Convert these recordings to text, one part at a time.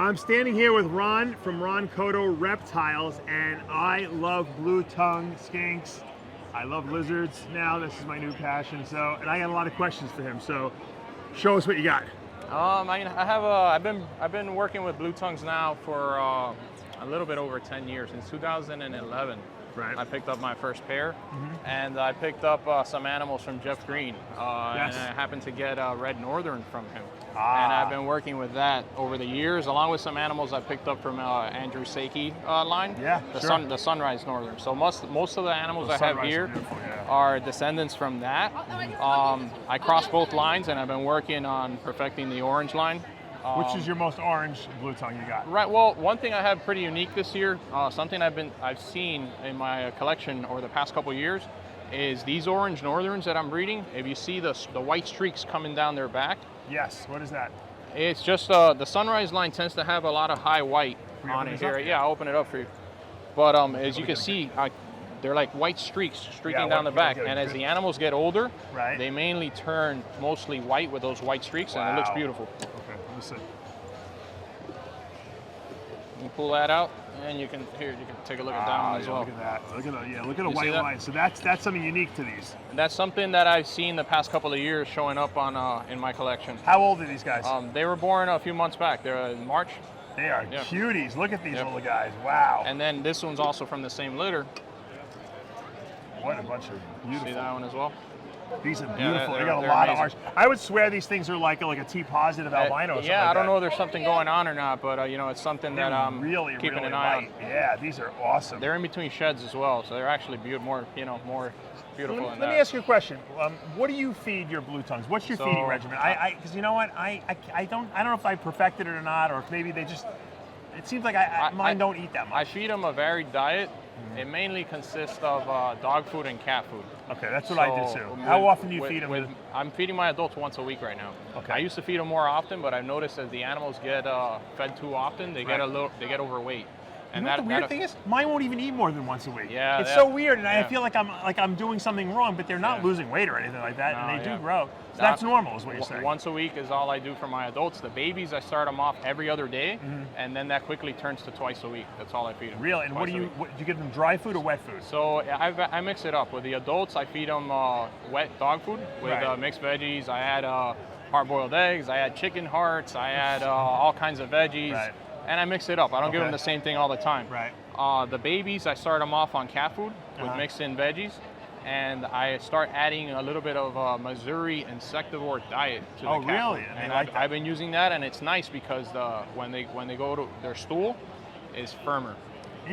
I'm standing here with Ron from COUTO Reptiles, and I love blue tongue skinks. I love lizards now. This is my new passion. So, and I got a lot of questions for him. So, show us what you got. I've been working with blue tongues now for a little bit over 10 years. Since 2011. Right. I picked up my first pair, and I picked up some animals from Jeff Green, Yes. and I happened to get a red northern from him. And I've been working with that over the years, along with some animals I picked up from Andrew Sakey line. Yeah, the sunrise northern. So most of the animals I have here are descendants from that. I crossed both lines, and I've been working on perfecting the orange line. Which is your most orange blue tongue you got? Right. Well, one thing I have pretty unique this year, something I've seen in my collection over the past couple years, is these orange northerns that I'm breeding. If you see the white streaks coming down their back. Yes. What is that? It's just the sunrise line tends to have a lot of high white on it here. Yeah, I'll open it up for you. But as you can see, they're like white streaks streaking down the back, and as the animals get older, they mainly turn mostly white with those white streaks, and it looks beautiful. Okay, let me see. You pull that out, and you can take a look at that one as well. Look at that. Look at the white line. So that's something unique to these. And that's something that I've seen the past couple of years showing up on in my collection. How old are these guys? They were born a few months back. They're in March. They are cuties. Look at these little guys. Wow. And then this one's also from the same litter. What a bunch of beautiful. See that one as well? These are beautiful. They got a lot of orange. I would swear these things are like a T positive albino. Or something I don't like know if there's something going on or not, but it's something that I'm really keeping an eye on. Yeah, these are awesome. They're in between sheds as well, so they're actually more beautiful. Let me ask you a question. What do you feed your blue tongues? What's your feeding regimen? Because you know what, I don't know if I perfected it or not, or if maybe they just. It seems like mine don't eat that much. I feed them a varied diet. It mainly consists of dog food and cat food. Okay, that's what I do too. How often do you feed them? I'm feeding my adults once a week right now. Okay. I used to feed them more often, but I've noticed as the animals get fed too often, they get overweight. And you know what the weird thing is? Mine won't even eat more than once a week. Yeah, it's so weird, and I feel like I'm doing something wrong, but they're not losing weight or anything like that, and they do grow. So that's normal, is what you're saying. Once a week is all I do for my adults. The babies, I start them off every other day, and then that quickly turns to twice a week. That's all I feed them. Really? And what do you give them? Dry food or wet food? So I mix it up. With the adults, I feed them wet dog food with mixed veggies. I add hard-boiled eggs. I add chicken hearts. I add all kinds of veggies. Right. And I mix it up. I don't give them the same thing all the time. Right. The babies, I start them off on cat food with mixed in veggies. And I start adding a little bit of Missouri insectivore diet to the cat food. Really? And I've been using that, and it's nice because when they go to their stool is firmer.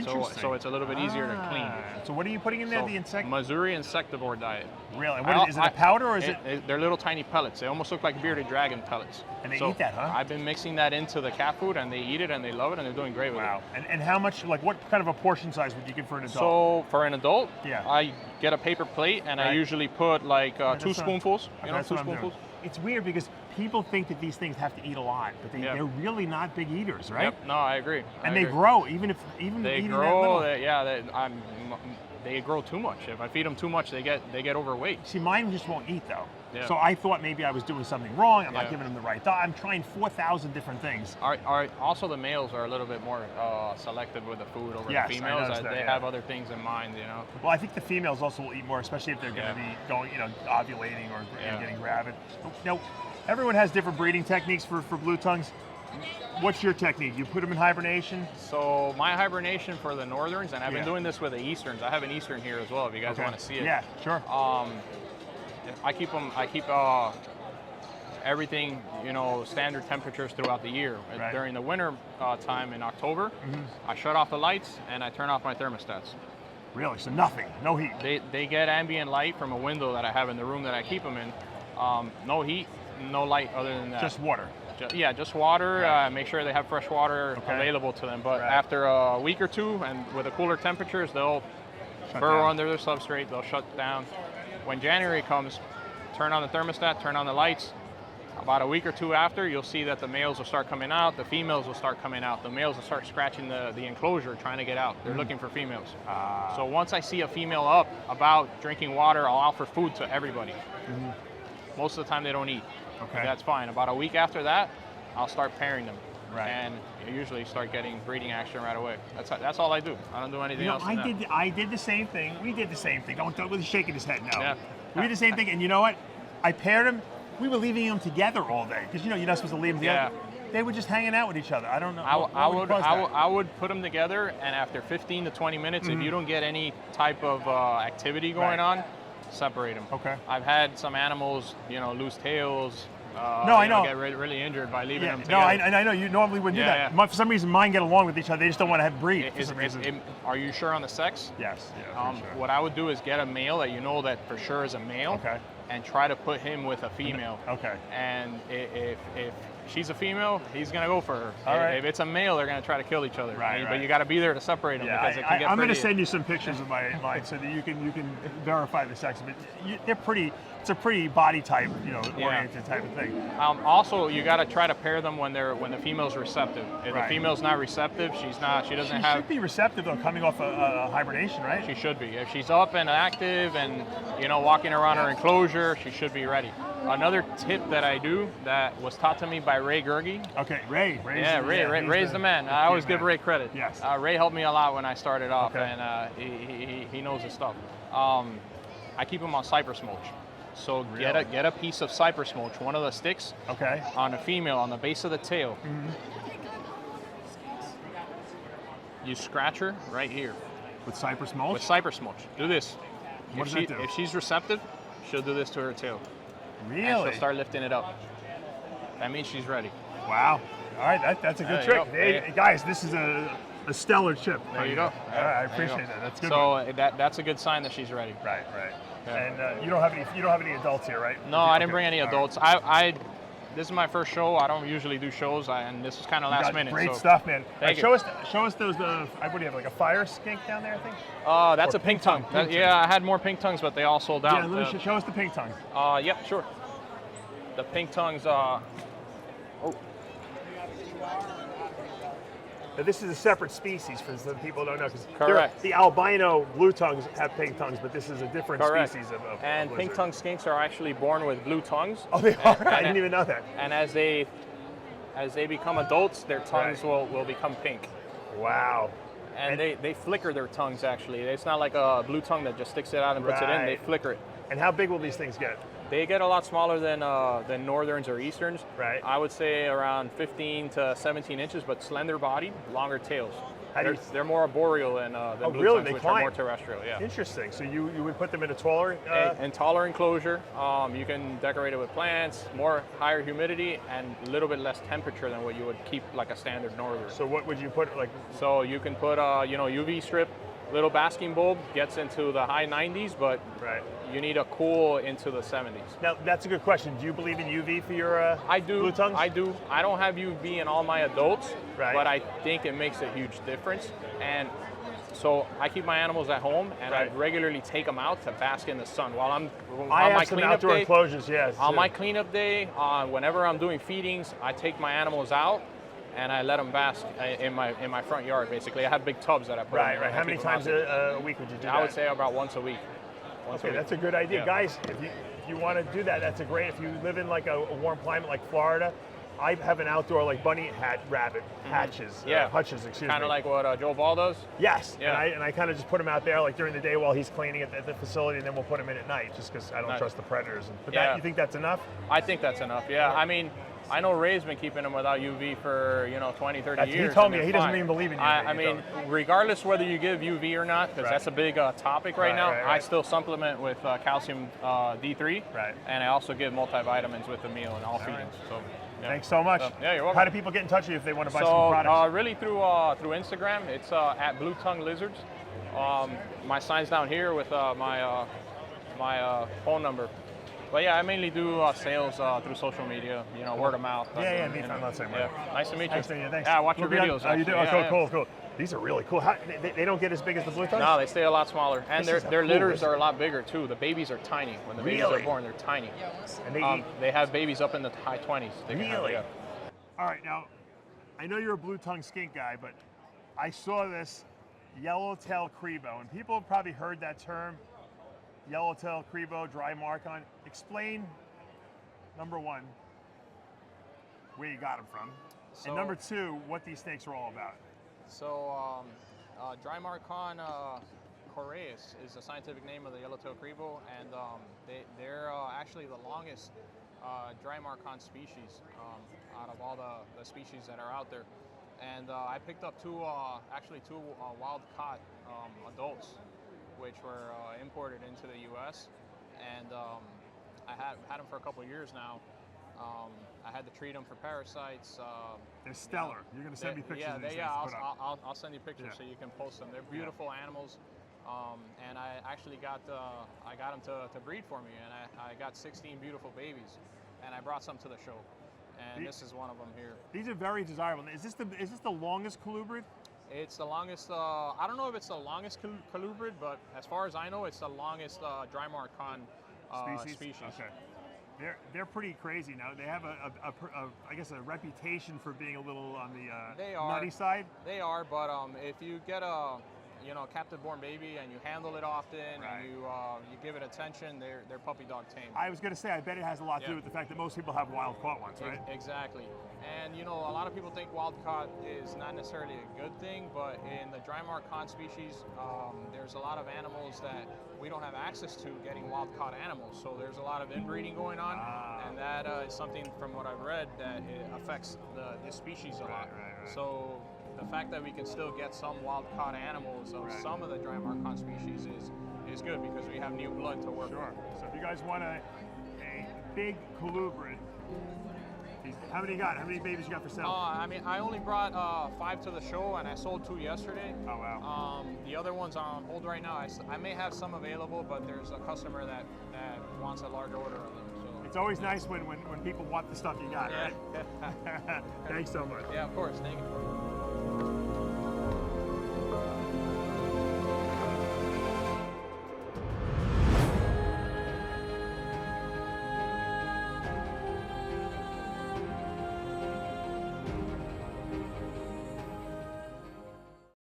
So it's a little bit easier to clean. So what are you putting in there? The insect? Missouri insectivore diet. Really? What is it? A powder or is it? They're little tiny pellets. They almost look like bearded dragon pellets. And they eat that, huh? I've been mixing that into the cat food, and they eat it, and they love it, and they're doing great with it. Wow. And how much? Like, what kind of a portion size would you give for an adult? So for an adult, I get a paper plate, and I usually put like 2 spoonfuls. Two spoonfuls. It's weird because people think that these things have to eat a lot, but they're really not big eaters, right? Yep. No, I agree. And they grow, even they eating grow. that little. They grow too much. If I feed them too much, they get overweight. See, mine just won't eat though. Yeah. So I thought maybe I was doing something wrong. I'm not giving them the right diet. I'm trying 4,000 different things. Also, the males are a little bit more selective with the food over the females. They have other things in mind, Well, I think the females also will eat more, especially if they're going to be going, ovulating or getting gravid. Now, everyone has different breeding techniques for blue tongues. What's your technique? You put them in hibernation? So my hibernation for the northerns, and I've been doing this with the easterns. I have an eastern here as well, if you guys want to see it. Yeah, sure. I keep everything, standard temperatures throughout the year. Right. During the winter time in October, I shut off the lights and I turn off my thermostats. Really? So nothing? No heat? They get ambient light from a window that I have in the room that I keep them in. No heat, no light other than that. Just water? Just water. Make sure they have fresh water available to them. But after a week or two, and with the cooler temperatures, they'll burrow under their substrate. They'll shut down. When January comes, turn on the thermostat, turn on the lights. About a week or two after, you'll see that the males will start coming out. The females will start coming out. The males will start scratching the enclosure, trying to get out. They're looking for females. So once I see a female up about drinking water, I'll offer food to everybody. Most of the time, they don't eat. Okay. That's fine. About a week after that, I'll start pairing them. Right. And you usually start getting breeding action right away. That's all I do. I don't do anything else. I did the same thing. We did the same thing. Don't with shaking his head. No. Yeah. We did the same thing. And you know what? I paired them. We were leaving them together all day because you're not supposed to leave them together. Yeah. They were just hanging out with each other. I don't know. I would put them together, and after 15 to 20 minutes, if you don't get any type of activity going on, separate them. Okay. I've had some animals, lose tails. I know. Get really injured by leaving them No, together. I know. You normally wouldn't do that. For some reason, mine get along with each other. They just don't want to have breed. Are you sure on the sex? Yes. Yeah, sure. What I would do is get a male that you know that for sure is a male. Okay. And try to put him with a female. Okay. And if she's a female, he's gonna go for her. All right. If it's a male, they're gonna try to kill each other. Right. But you got to be there to seperate them because it can get I'm pretty. going to send you some pictures of mine so that you can verify the sex. But they're pretty. It's a pretty body type, oriented type of thing. Also, you got to try to pair them when the female's receptive. If the female's not receptive, she should be receptive though, coming off a hibernation, right? She should be. If she's up and active and walking around her enclosure, she should be ready. Another tip that I do that was taught to me by Ray Gerge. Okay, Ray. Ray's the man. I always give Ray credit. Yes. Ray helped me a lot when I started off, and he knows his stuff. I keep him on cypress mulch. So get a piece of cypress mulch, one of the sticks, on a female on the base of the tail. You scratch her right here. With cypress mulch? With cypress mulch. Do this. What does that do? If she's receptive, she'll do this to her tail. Really? And she'll start lifting it up. That means she's ready. Wow. All right, that's a good trick. Guys, this is a stellar chip. There you go. All right, I appreciate that. That's good. So that's a good sign that she's ready. Right. Yeah. And you don't have any adults here, right? No, I didn't bring any adults. This is my first show. I don't usually do shows, and this is kind of last minute. Great stuff, man. Thank you. Show us those. What do you have? Like a fire skink down there, I think. That's a pink tongue. I had more pink tongues, but they all sold out. Yeah, show us the pink tongue. Yep, sure. The pink tongues. Now, this is a separate species for some people who don't know. Correct. The albino blue tongues have pink tongues, but this is a different species of And lizard. pink tongue skinks are actually born with blue tongues. Oh, they are? I didn't even know that. And as they become adults, their tongues will become pink. Wow. And they flicker their tongues, actually. It's not like a blue tongue that just sticks it out and puts it in. They flicker it. And how big will these things get? They get a lot smaller than northerns or easterns. Right. I would say around 15 to 17 inches, but slender bodied, longer tails. They're more arboreal than blue tongues, which are more terrestrial. Yeah. Interesting. So you would put them in a taller and taller enclosure. You can decorate it with plants, higher humidity, and a little bit less temperature than what you would keep like a standard northern. So what would you put So you can put UV strip. Little basking bulb gets into the high 90s, but you need a cool into the 70s. Now, that's a good question. Do you believe in UV for your blue tongues? I do. I don't have UV in all my adults, right. but I think it makes a huge difference. And so I keep my animals at home, and I regularly take them out to bask in the sun. While I'm on my cleanup day, enclosures, yes. On my cleanup day, whenever I'm doing feedings, I take my animals out, and I let them bask in my front yard, basically. I have big tubs that I put in. Right. How many times a week would you do that? I would say about once a week. Okay, that's a good idea. Guys, if you want to do that, that's a great, if you live in like a warm climate like Florida, I have an outdoor like bunny rabbit hatches, hutches, excuse me. Kind of like what Joe Ball does? Yes, and I kind of just put them out there like during the day while he's cleaning at the facility, and then we'll put them in at night just because I don't trust the predators. But you think that's enough? I think that's enough, yeah. I mean, I know Ray's been keeping them without UV for 20, 30 years. He told me he doesn't even believe in UV. I mean, regardless whether you give UV or not, because that's a big topic right now, I still supplement with calcium D3, and I also give multivitamins with the meal and all feedings. So, thanks so much. Yeah, you're welcome. How do people get in touch with you if they want to buy some products? Really through Instagram. It's at Blue Tongue Lizards. My sign's down here with my phone number. But yeah, I mainly do sales through social media, word of mouth. Me too. I'm not saying Nice to meet you. Nice to meet you. Thanks. Yeah, I watch your videos. Oh, you do? Cool. These are really cool. They don't get as big as the blue tongues? No, they stay a lot smaller. And their litters are a lot bigger too. The babies are tiny. When the babies are born, they're tiny. And they have babies up in the high 20s. Really? All right, now, I know you're a blue tongue skink guy, but I saw this Yellowtail Cribo, and people have probably heard that term. Yellowtail Cribo, dry mark on. Explain, number one, where you got them from. So, and number 2, what these snakes are all about. So, Drymarchon Coreus is the scientific name of the Yellowtail Cribo, and they're actually the longest Drymarchon species out of all the species that are out there. And I picked up actually two wild-caught adults, which were imported into the U.S. And I had them for a couple of years now. I had to treat them for parasites. They're stellar. You're going to send me pictures of these things to put up. I'll send you pictures so you can post them. They're beautiful animals. And I actually got them to breed for me, and I got 16 beautiful babies, and I brought some to the show, and this is one of them here. These are very desirable. Is this the longest colubrid? It's the longest. I don't know if it's the longest colubrid, but as far as I know, it's the longest Drymarchon species. Okay. They're pretty crazy now. They have I guess a reputation for being a little on the nutty side. They are, but if you get a captive-born baby and you handle it often and you give it attention, they're puppy dog tame. I was going to say, I bet it has a lot to do with the fact that most people have wild-caught ones, right? Exactly. And a lot of people think wild-caught is not necessarily a good thing, but in the Drymarchon species, there's a lot of animals that we don't have access to getting wild-caught animals. So there's a lot of inbreeding going on, and that is something from what I've read that it affects the species a lot. Right. So the fact that we can still get some wild-caught animals of some of the Drymarchon species is good because we have new blood to work with. So if you guys want a big colubrid, how many you got? How many babies you got for sale? I only brought 5 to the show, and I sold 2 yesterday. Oh, wow. The other ones are on hold right now. I may have some available, but there's a customer that wants a large order of them. So it's always nice when people want the stuff you got, right? Thanks so much. Yeah, of course. Thank you.